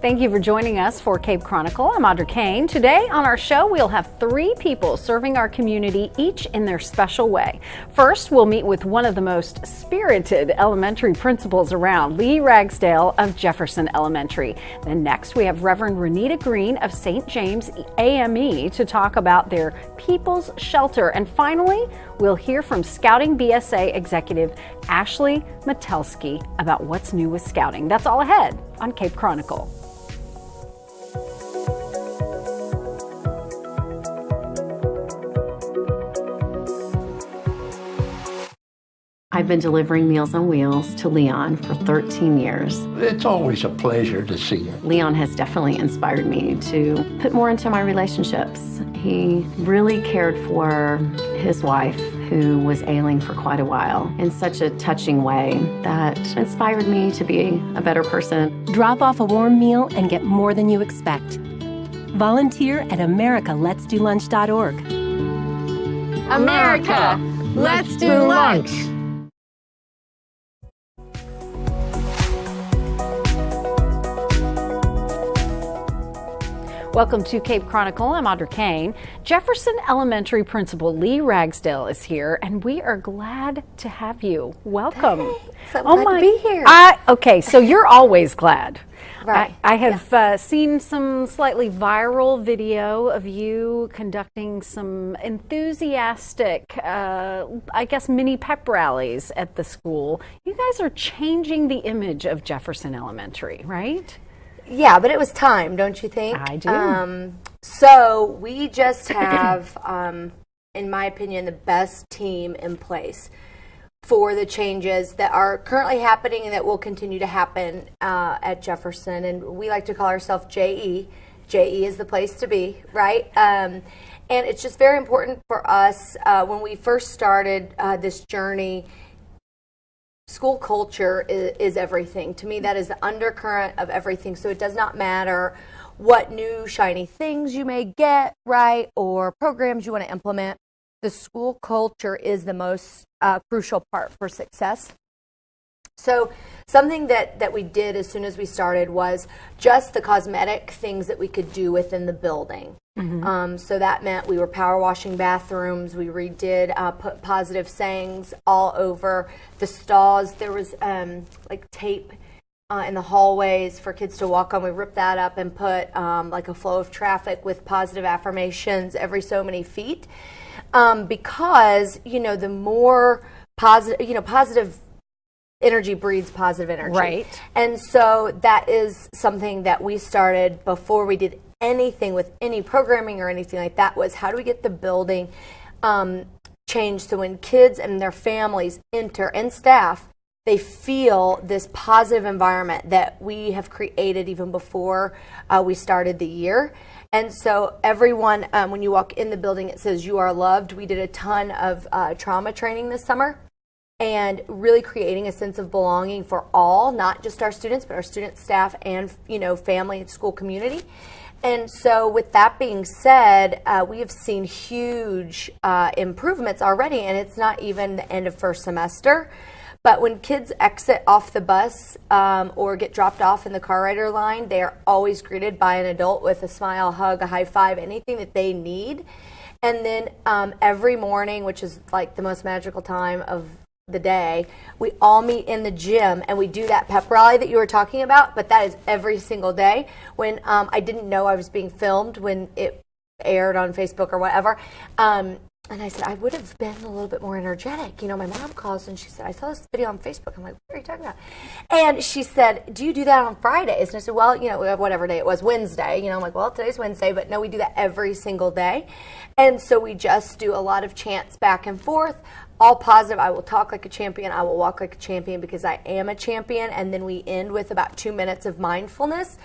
Thank you for joining us for Cape Chronicle. I'm Audra Kane. Today on our show, we'll have three people serving our community, each in their special way. First, we'll meet with one of the most spirited elementary principals around, Lee Ragsdale of Jefferson Elementary. Then next, we have Reverend Renita Green of St. James AME to talk about their People's Shelter. And finally, we'll hear from Scouting BSA Executive Ashley Metelsky about what's new with Scouting. That's all ahead on Cape Chronicle. I've been delivering Meals on Wheels to Leon for 13 years. It's always a pleasure to see you. Leon has definitely inspired me to put more into my relationships. He really cared for his wife, who was ailing for quite a while, in such a touching way that inspired me to be a better person. Drop off a warm meal and get more than you expect. Volunteer at americaletsdolunch.org. America, let's do lunch. Welcome to Cape Chronicle. I'm Audra Kane. Jefferson Elementary Principal Lee Ragsdale is here, and we are glad to have you. Welcome. Thanks. I'm glad to be here. Okay, so you're always glad. Right. I have seen some slightly viral video of you conducting some enthusiastic, I guess, mini pep rallies at the school. You guys are changing the image of Jefferson Elementary, right? Yeah, but it was time, don't you think? I do. So we just have, in my opinion, the best team in place for the changes that are currently happening and that will continue to happen at Jefferson. And we like to call ourselves JE. JE is the place to be, right? And it's just very important for us when we first started this journey. School culture is everything. To me, that is the undercurrent of everything. So it does not matter what new shiny things you may get, right, or programs you want to implement. The school culture is the most crucial part for success. So something that we did as soon as we started was just the cosmetic things that we could do within the building. Mm-hmm. So that meant we were power washing bathrooms. We redid, put positive sayings all over the stalls. There was like tape in the hallways for kids to walk on. We ripped that up and put like a flow of traffic with positive affirmations every so many feet. Because, the more positive energy breeds positive energy. Right. And so that is something that we started before we did anything with any programming or anything like that, was how do we get the building changed so when kids and their families enter and staff, they feel this positive environment that we have created even before we started the year. And so everyone, when you walk in the building, it says you are loved. We did a ton of trauma training this summer, and really creating a sense of belonging for all, not just our students, but our student, staff, and family and school community. And so with that being said, we have seen huge improvements already, and it's not even the end of first semester. But when kids exit off the bus or get dropped off in the car rider line, they are always greeted by an adult with a smile, hug, a high five, anything that they need. And then every morning, which is like the most magical time of the day, we all meet in the gym and we do that pep rally that you were talking about, but that is every single day. When I didn't know I was being filmed when it aired on Facebook or whatever, and I said, I would have been a little bit more energetic. My mom calls and she said, I saw this video on Facebook. I'm like, what are you talking about? And she said, do you do that on Fridays? And I said, well, whatever day it was, Wednesday. I'm like, well, today's Wednesday, but no, we do that every single day. And so we just do a lot of chants back and forth, all positive. I will talk like a champion. I will walk like a champion because I am a champion. And then we end with about 2 minutes of mindfulness,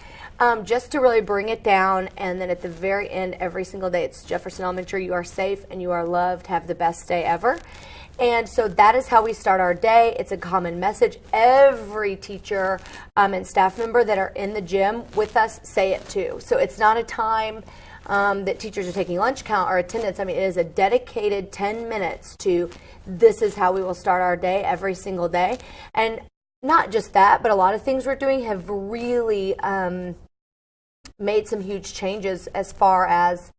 just to really bring it down. And then at the very end, every single day, it's Jefferson Elementary. You are safe and you are loved. Have the best day ever. And so that is how we start our day. It's a common message. Every teacher and staff member that are in the gym with us say it too. So it's not a time that teachers are taking lunch count or attendance. I mean, it is a dedicated 10 minutes to this is how we will start our day every single day. And not just that, but a lot of things we're doing have really made some huge changes as far as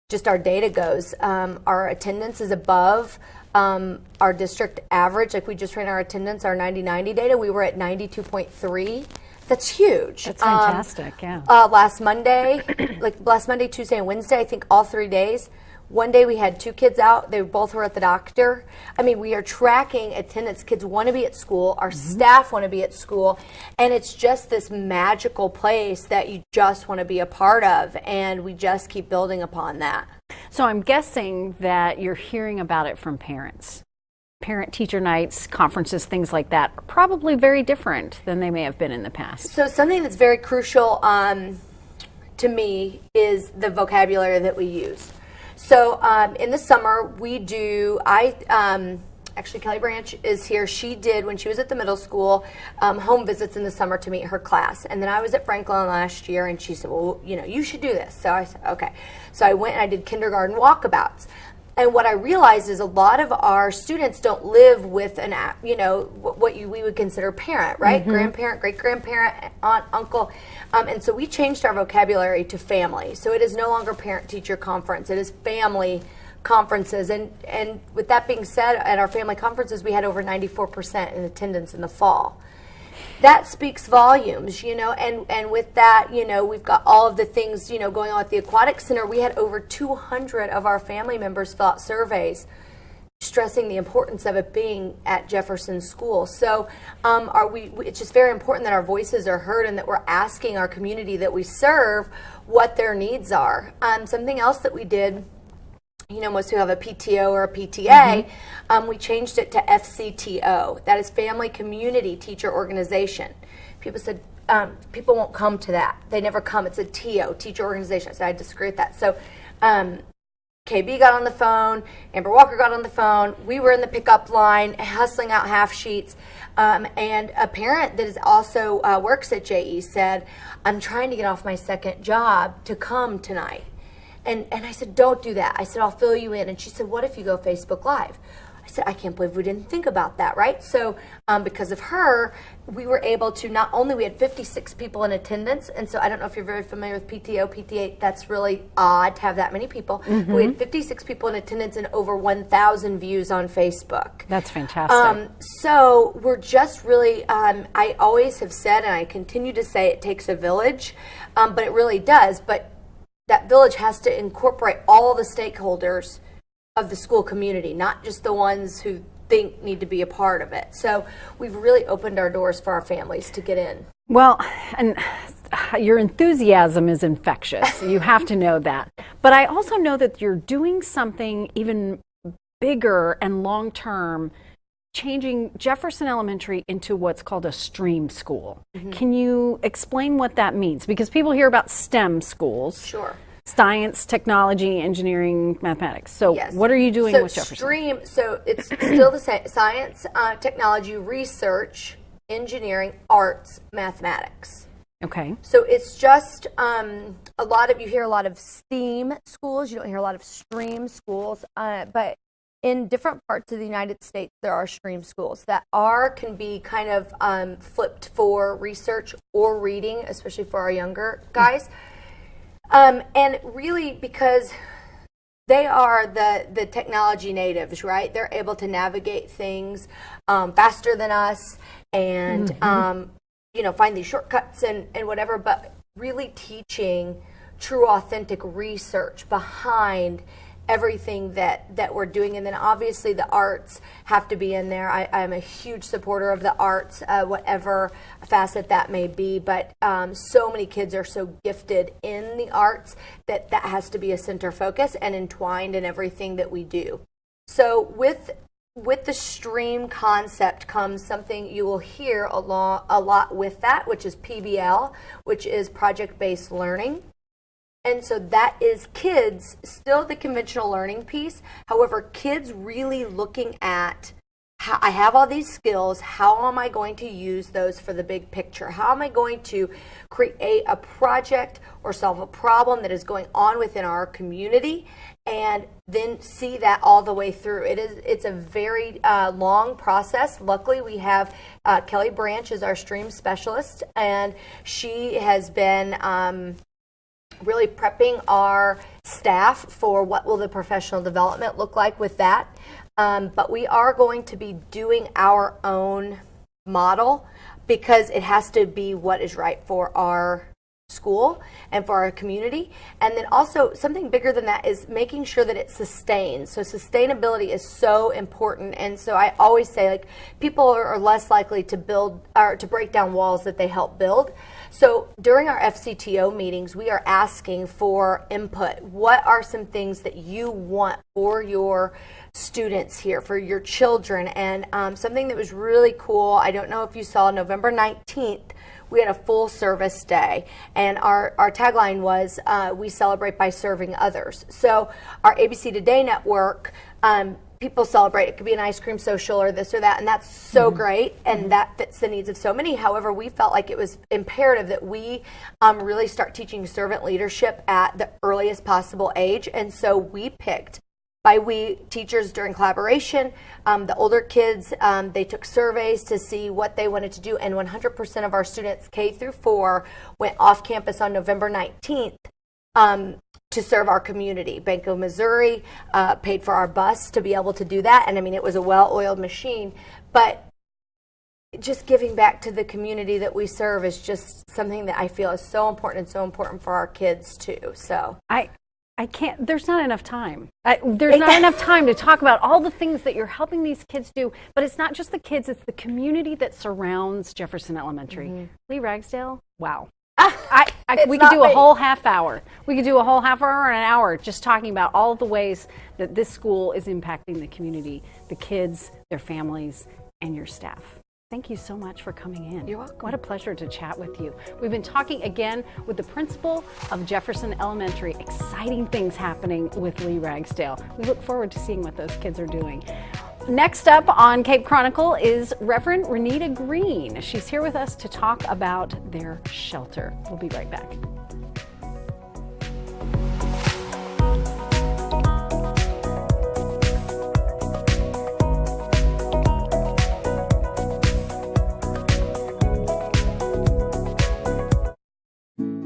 just our data goes. Our attendance is above our district average. Like we just ran our attendance, our 90-90 data. We were at 92.3. That's huge. That's fantastic, yeah. Last Monday, Tuesday, and Wednesday, I think all 3 days. One day we had 2 kids out. They both were at the doctor. I mean, we are tracking attendance. Kids want to be at school. Our staff want to be at school. And it's just this magical place that you just want to be a part of. And we just keep building upon that. So I'm guessing that you're hearing about it from parents. Parent-teacher nights, conferences, things like that are probably very different than they may have been in the past. So something that's very crucial to me is the vocabulary that we use. So in the summer, actually Kelly Branch is here. She did, when she was at the middle school, home visits in the summer to meet her class. And then I was at Franklin last year, and she said, well, you should do this. So I said, okay. So I went and I did kindergarten walkabouts. And what I realized is a lot of our students don't live with what we would consider parent, right? Grandparent, great-grandparent, aunt, uncle. And so we changed our vocabulary to family. So it is no longer parent-teacher conference. It is family conferences. And with that being said, at our family conferences, we had over 94% in attendance in the fall. That speaks volumes, and with that, we've got all of the things, going on at the Aquatic Center. We had over 200 of our family members fill out surveys stressing the importance of it being at Jefferson School. So it's just very important that our voices are heard and that we're asking our community that we serve what their needs are. Something else that we did, most who have a PTO or a PTA, we changed it to FCTO. That is Family Community Teacher Organization. People said, people won't come to that. They never come. It's a TO, Teacher Organization. So I disagree with that. So KB got on the phone. Amber Walker got on the phone. We were in the pickup line, hustling out half sheets. And a parent that is also works at JE said, I'm trying to get off my second job to come tonight. And I said, don't do that. I said, I'll fill you in. And she said, what if you go Facebook Live? I said, I can't believe we didn't think about that, right? So because of her, we were able to we had 56 people in attendance. And so I don't know if you're very familiar with PTO, PTA. That's really odd to have that many people. We had 56 people in attendance and over 1,000 views on Facebook. That's fantastic. So we're just really, I always have said, and I continue to say, it takes a village, but it really does. But that village has to incorporate all the stakeholders of the school community, not just the ones who need to be a part of it. So we've really opened our doors for our families to get in. Well, and your enthusiasm is infectious. You have to know that. But I also know that you're doing something even bigger and long-term, changing Jefferson Elementary into what's called a STREAM school. Can you explain what that means? Because people hear about STEM schools. Sure. Science, technology, engineering, mathematics. So yes. What are you doing with Jefferson? STREAM, so it's still the same: science, technology, research, engineering, arts, mathematics. Okay. So it's just you hear a lot of STEAM schools. You don't hear a lot of STREAM schools, but in different parts of the United States, there are STREAM schools that can be kind of flipped for research or reading, especially for our younger guys. And really because they are the technology natives, right? They're able to navigate things faster than us and, find these shortcuts and whatever, but really teaching true, authentic research behind everything that we're doing. And then obviously the arts have to be in there. I'm a huge supporter of the arts, whatever facet that may be, but so many kids are so gifted in the arts that has to be a center focus and entwined in everything that we do. So with the STREAM concept comes something you will hear a lot with that, which is PBL, which is project-based learning. And so that is kids, still the conventional learning piece. However, kids really looking at, how I have all these skills, how am I going to use those for the big picture? How am I going to create a project or solve a problem that is going on within our community and then see that all the way through? It's a very long process. Luckily, we have Kelly Branch is our STREAM specialist, and she has been really prepping our staff for what will the professional development look like with that. But we are going to be doing our own model because it has to be what is right for our school and for our community. And then also something bigger than that is making sure that it sustains. So sustainability is so important. And so I always say, like, people are less likely to build or to break down walls that they help build. So during our FCTO meetings, we are asking for input. What are some things that you want for your students here, for your children? And something that was really cool, I don't know if you saw, November 19th, we had a full service day, and our tagline was, we celebrate by serving others. So our ABC Today network, people celebrate. It could be an ice cream social or this or that, and that's so great, and that fits the needs of so many. However, we felt like it was imperative that we really start teaching servant leadership at the earliest possible age, and so we picked, teachers during collaboration, the older kids, they took surveys to see what they wanted to do, and 100% of our students K through 4 went off campus on November 19th to serve our community. Bank of Missouri paid for our bus to be able to do that, and I mean, it was a well-oiled machine, but just giving back to the community that we serve is just something that I feel is so important, and so important for our kids too. So I can't, there's not enough time. There's not enough time to talk about all the things that you're helping these kids do, but it's not just the kids, it's the community that surrounds Jefferson Elementary. Lee Ragsdale, wow. We could do a whole half hour. We could do a whole half hour or an hour just talking about all of the ways that this school is impacting the community, the kids, their families, and your staff. Thank you so much for coming in. You're welcome. What a pleasure to chat with you. We've been talking again with the principal of Jefferson Elementary. Exciting things happening with Lee Ragsdale. We look forward to seeing what those kids are doing. Next up on Cape Chronicle is Reverend Renita Green. She's here with us to talk about their shelter. We'll be right back.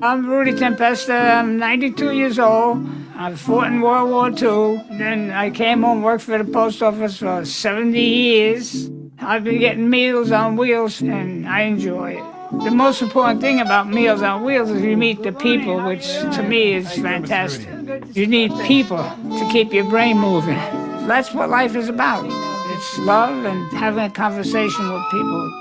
I'm Rudy Tempesta. I'm 92 years old. I fought in World War II. Then I came home, worked for the post office for 70 years. I've been getting Meals on Wheels, and I enjoy it. The most important thing about Meals on Wheels is you meet the people, which to me is fantastic. You need people to keep your brain moving. That's what life is about. It's love and having a conversation with people.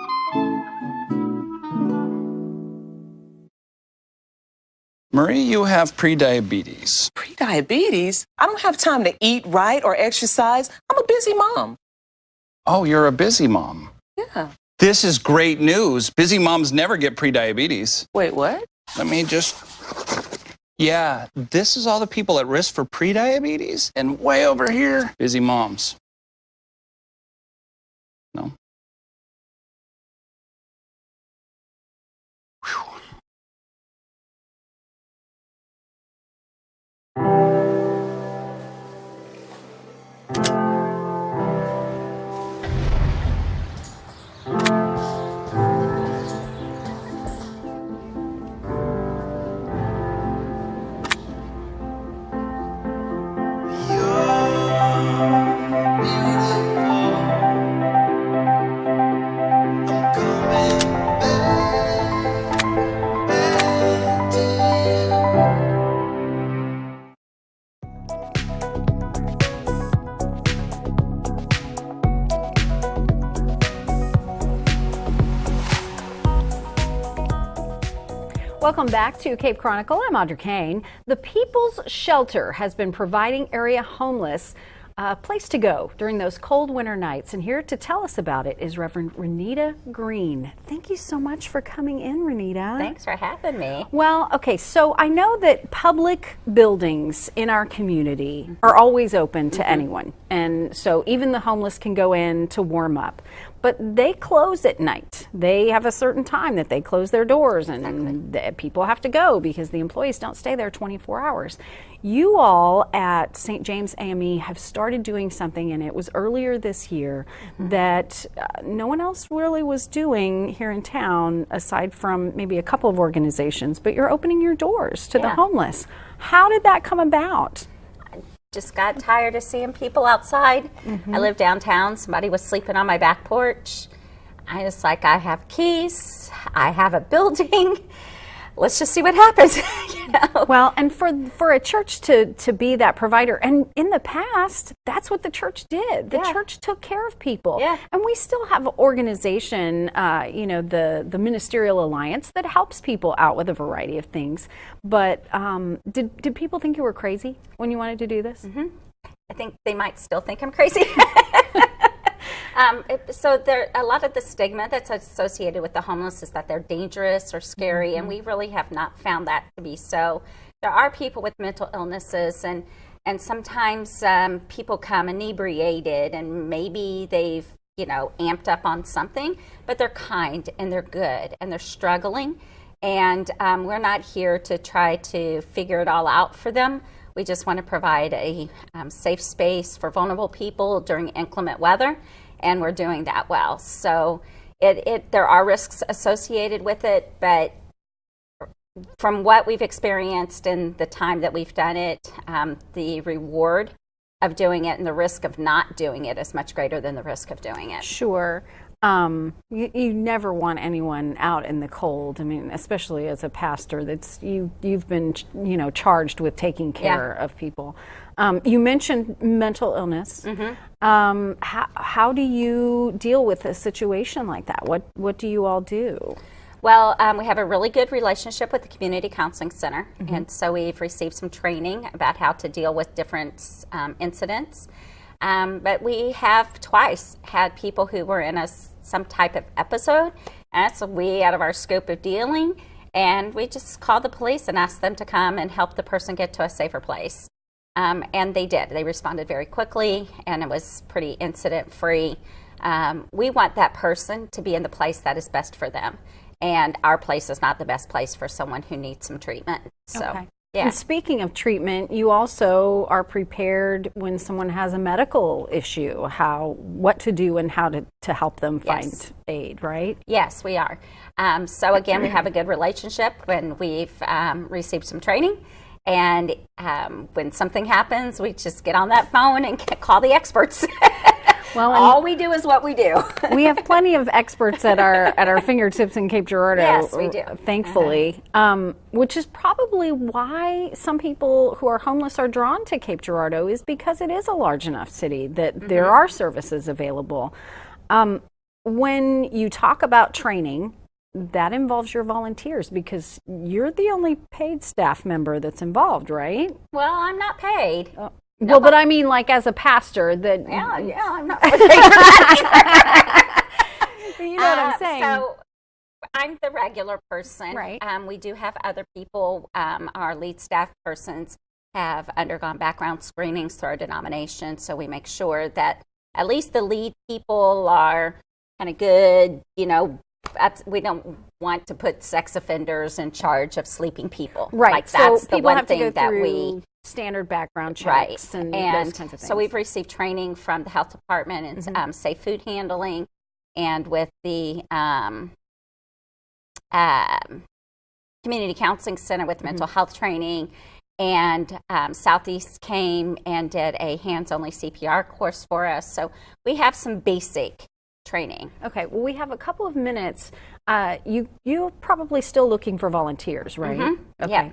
Marie, you have prediabetes. Prediabetes? I don't have time to eat right or exercise. I'm a busy mom. Oh, you're a busy mom. Yeah. This is great news. Busy moms never get prediabetes. Wait, what? Let me just... Yeah, this is all the people at risk for prediabetes. And way over here, busy moms. No? Whew. Welcome back to Cape Chronicle. I'm Audra Kane. The People's Shelter has been providing area homeless a place to go during those cold winter nights. And here to tell us about it is Reverend Renita Green. Thank you so much for coming in, Renita. Thanks for having me. Well, okay, so I know that public buildings in our community are always open to anyone. And so even the homeless can go in to warm up. But they close at night. They have a certain time that they close their doors, and people have to go because the employees don't stay there 24 hours. You all at St. James AME have started doing something, and it was earlier this year that no one else really was doing here in town, aside from maybe a couple of organizations, but you're opening your doors to the homeless. How did that come about? Just got tired of seeing people outside. I live downtown. Somebody was sleeping on my back porch. I was like, I have keys. I have a building. Let's just see what happens. Well, and for a church to be that provider, and in the past, that's what the church did. The church took care of people. And we still have an organization, the Ministerial Alliance, that helps people out with a variety of things. But did people think you were crazy when you wanted to do this? I think they might still think I'm crazy. So there, a lot of the stigma that's associated with the homeless is that they're dangerous or scary, and we really have not found that to be so. There are people with mental illnesses, and sometimes people come inebriated, and maybe they've amped up on something, but they're kind and they're good and they're struggling, and we're not here to try to figure it all out for them. We just want to provide a safe space for vulnerable people during inclement weather, and we're doing that well. So there are risks associated with it, but from what we've experienced in the time that we've done it, the reward of doing it and the risk of not doing it is much greater than the risk of doing it. Sure. You never want anyone out in the cold. I mean, especially as a pastor, you've been charged with taking care of people. You mentioned mental illness. How do you deal with a situation like that? What do you all do? Well, we have a really good relationship with the Community Counseling Center, and so we've received some training about how to deal with different incidents. But we have twice had people who were in some type of episode, and that's way out of our scope of dealing, and we just called the police and asked them to come and help the person get to a safer place. And they did. They responded very quickly, and it was pretty incident-free. We want that person to be in the place that is best for them, and our place is not the best place for someone who needs some treatment. So. Okay. Yeah. And speaking of treatment, you also are prepared when someone has a medical issue, what to do and how to help them find aid, right? Yes, we are. So again, we have a good relationship when we've received some training. And when something happens, we just get on that phone and call the experts. Well, all we do is what we do. We have plenty of experts at our fingertips in Cape Girardeau. Yes, we do. Thankfully, which is probably why some people who are homeless are drawn to Cape Girardeau, is because it is a large enough city that there are services available. When you talk about training, that involves your volunteers, because you're the only paid staff member that's involved, right? Well, I'm not paid. Well, but I mean, like, as a pastor, that I'm not paid for that either. You know what I'm saying? So I'm the regular person. Right. We do have other people. Our lead staff persons have undergone background screenings through our denomination, so we make sure that at least the lead people are kind of good. We don't want to put sex offenders in charge of sleeping people. Right. Like, that's so the people one have thing to go that through standard background checks and those kinds of things. So we've received training from the health department and safe food handling, and with the Community Counseling Center with mental health training. And Southeast came and did a hands-only CPR course for us. So we have some basic training. Okay, well, we have a couple of minutes. You're probably still looking for volunteers, right? Okay.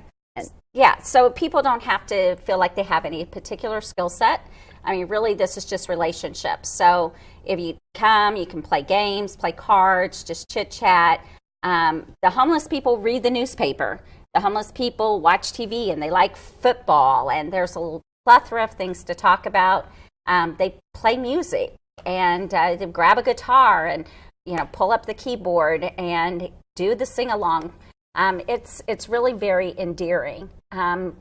Yeah, so people don't have to feel like they have any particular skill set. I mean, really, this is just relationships. So if you come, you can play games, play cards, just chit-chat. The homeless people read the newspaper. The homeless people watch TV, and they like football, and there's a plethora of things to talk about. They play music, and they grab a guitar and pull up the keyboard and do the sing-along. It's really very endearing.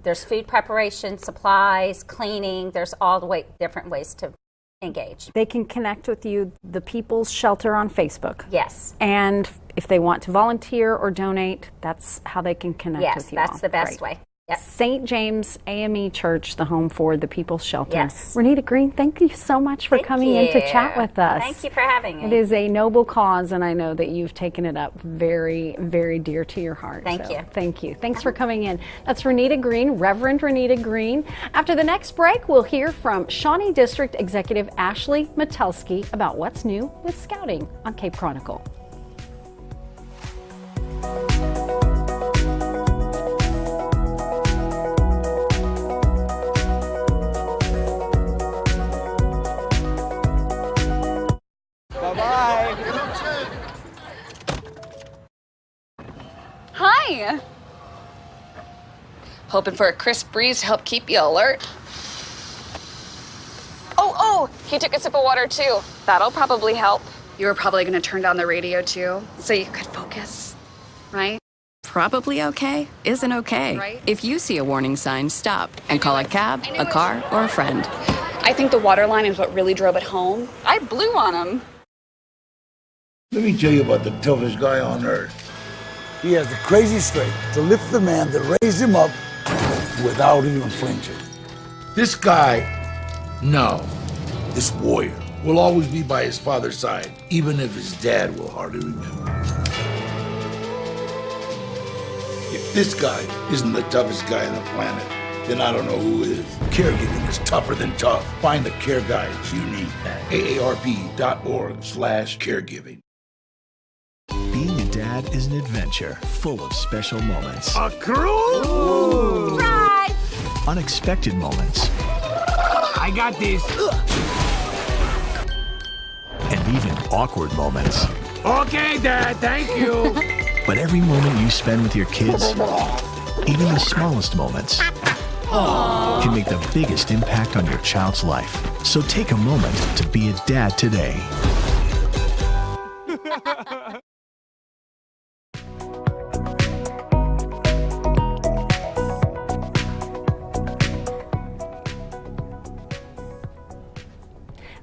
There's food preparation, supplies, cleaning. There's all the different ways to engage. They can connect with you, the People's Shelter on Facebook. Yes. And if they want to volunteer or donate, that's how they can connect with you. Yes, that's the best way. way. Yep. St. James AME Church, the home for the People's Shelter. Yes. Renita Green, thank you so much for coming in to chat with us. Thank you for having me. It is a noble cause, and I know that you've taken it up very, very dear to your heart. Thank you. Thank you. Thanks for coming in. That's Renita Green, Reverend Renita Green. After the next break, we'll hear from Shawnee District Executive Ashley Metelsky about what's new with Scouting on Cape Chronicle. Hi! Hoping for a crisp breeze to help keep you alert. Oh, he took a sip of water too. That'll probably help. You were probably gonna turn down the radio too, so you could focus, right? Probably okay isn't okay. Right. If you see a warning sign, stop and call a cab, a car, or a friend. I think the water line is what really drove it home. I blew on him. Let me tell you about the toughest guy on earth. He has the crazy strength to lift the man that raised him up without even flinching. This guy, this warrior, will always be by his father's side, even if his dad will hardly remember. If this guy isn't the toughest guy on the planet, then I don't know who is. Caregiving is tougher than tough. Find the care guides you need at aarp.org/caregiving. Being a dad is an adventure full of special moments. A cruise! Surprise! Unexpected moments. I got this. And even awkward moments. Okay, Dad, thank you. But every moment you spend with your kids, even the smallest moments, can make the biggest impact on your child's life. So take a moment to be a dad today.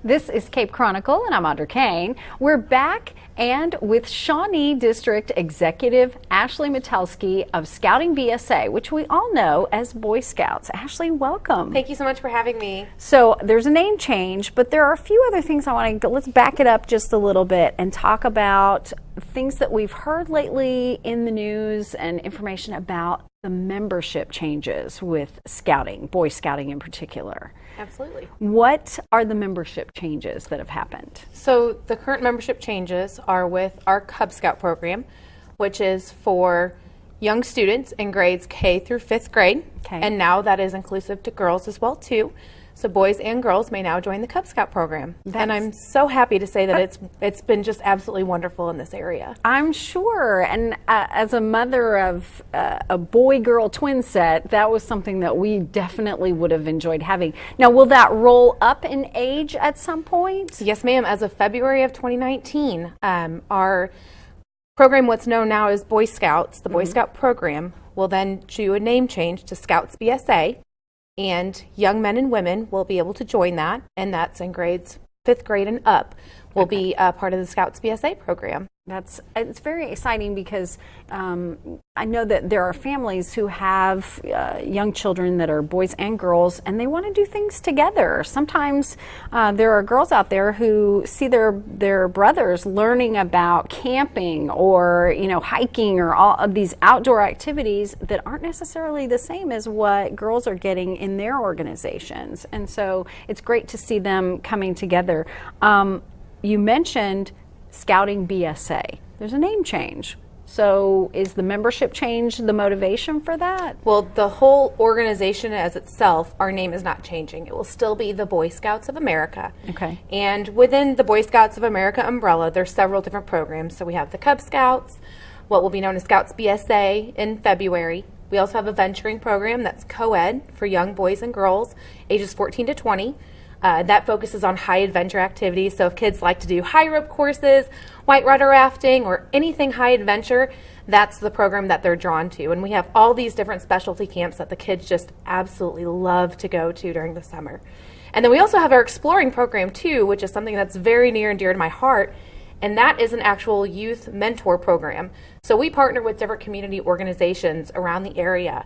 This is Cape Chronicle, and I'm Audra Kane. We're back and with Shawnee District Executive Ashley Metelsky of Scouting BSA, which we all know as Boy Scouts. Ashley, welcome. Thank you so much for having me. So there's a name change, but there are a few other things I want to, let's back it up just a little bit and talk about things that we've heard lately in the news and information about the membership changes with Scouting, Boy Scouting in particular. Absolutely. What are the membership changes that have happened? So the current membership changes are with our Cub Scout program, which is for young students in grades K through 5th grade. Okay. And now that is inclusive to girls as well too. So boys and girls may now join the Cub Scout program. And I'm so happy to say that it's been just absolutely wonderful in this area. I'm sure. And as a mother of a boy-girl twin set, that was something that we definitely would have enjoyed having. Now, will that roll up in age at some point? Yes, ma'am. As of February of 2019, our program, what's known now as Boy Scouts, the Boy Scout program, will then do a name change to Scouts BSA. And young men and women will be able to join that, and that's in grades 5th grade and up, will be part of the Scouts BSA program. It's very exciting because I know that there are families who have young children that are boys and girls, and they want to do things together. Sometimes there are girls out there who see their brothers learning about camping or hiking or all of these outdoor activities that aren't necessarily the same as what girls are getting in their organizations. And so it's great to see them coming together. You mentioned Scouting BSA. There's a name change. So is the membership change the motivation for that? Well, the whole organization as itself, our name is not changing. It will still be the Boy Scouts of America. Okay. And within the Boy Scouts of America umbrella, there's several different programs. So we have the Cub Scouts, what will be known as Scouts BSA in February. We also have a venturing program that's co-ed for young boys and girls ages 14 to 20. That focuses on high adventure activities. So if kids like to do high rope courses, whitewater rafting, or anything high adventure, that's the program that they're drawn to. And we have all these different specialty camps that the kids just absolutely love to go to during the summer. And then we also have our exploring program too, which is something that's very near and dear to my heart. And that is an actual youth mentor program. So we partner with different community organizations around the area.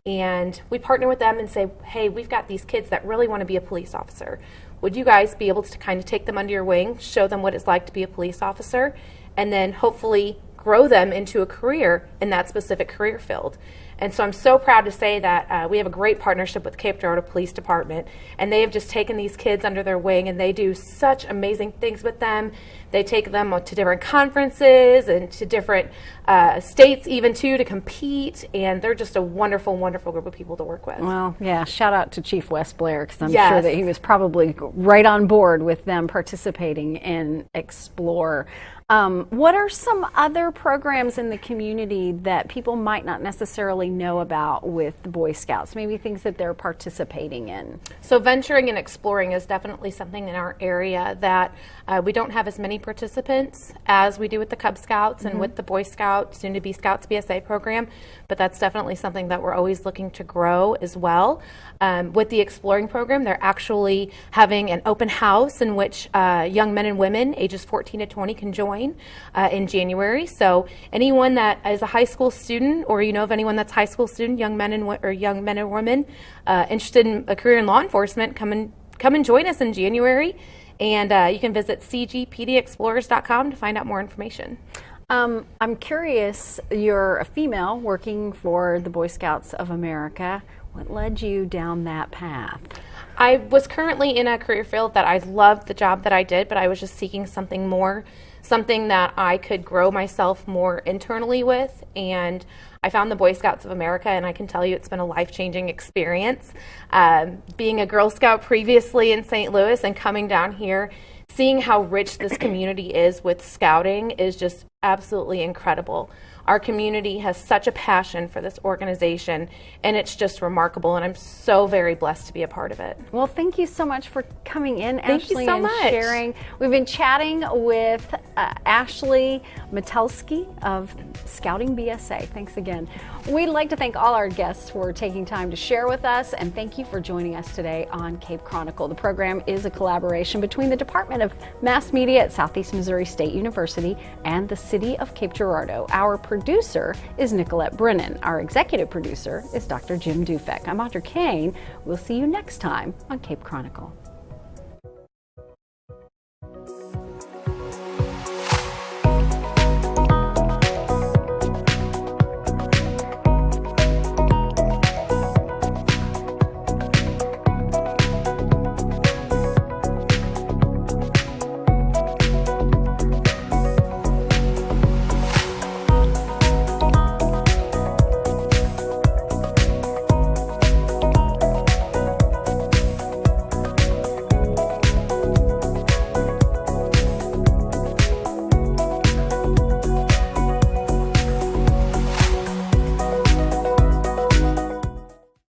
and we partner with them and say, hey, we've got these kids that really want to be a police officer. Would you guys be able to kind of take them under your wing, show them what it's like to be a police officer, and then hopefully grow them into a career in that specific career field? And so I'm so proud to say that we have a great partnership with Cape Girardeau Police Department, and they have just taken these kids under their wing, and they do such amazing things with them. They take them to different conferences and to different states even too to compete, and they're just a wonderful, wonderful group of people to work with. Well, yeah, shout out to Chief Wes Blair, because I'm Yes. sure that he was probably right on board with them participating in Explore. What are some other programs in the community that people might not necessarily know about with the Boy Scouts, maybe things that they're participating in? So venturing and exploring is definitely something in our area that we don't have as many participants as we do with the Cub Scouts and with the Boy Scouts, soon to be Scouts BSA program, but that's definitely something that we're always looking to grow as well. With the Exploring program, they're actually having an open house in which young men and women ages 14 to 20 can join in January. So anyone that is a high school student, or you know of anyone that's a high school student, young men and women interested in a career in law enforcement, come and join us in January. And you can visit cgpdexplorers.com to find out more information. I'm curious, you're a female working for the Boy Scouts of America. What led you down that path? I was currently in a career field that I loved the job that I did, but I was just seeking something more, something that I could grow myself more internally with. And I found the Boy Scouts of America, and I can tell you it's been a life-changing experience. Being a Girl Scout previously in St. Louis and coming down here, seeing how rich this community is with scouting is just absolutely incredible. Our community has such a passion for this organization, and it's just remarkable, and I'm so very blessed to be a part of it. Well, thank you so much for coming in, Thank Ashley, you so and much. sharing. We've been chatting with Ashley Metelsky of Scouting BSA. Thanks again. We'd like to thank all our guests for taking time to share with us, and thank you for joining us today on Cape Chronicle. The program is a collaboration between the Department of Mass Media at Southeast Missouri State University and the City of Cape Girardeau. Our producer is Nicolette Brennan. Our executive producer is Dr. Jim Dufek. I'm Audra Kane. We'll see you next time on Cape Chronicle.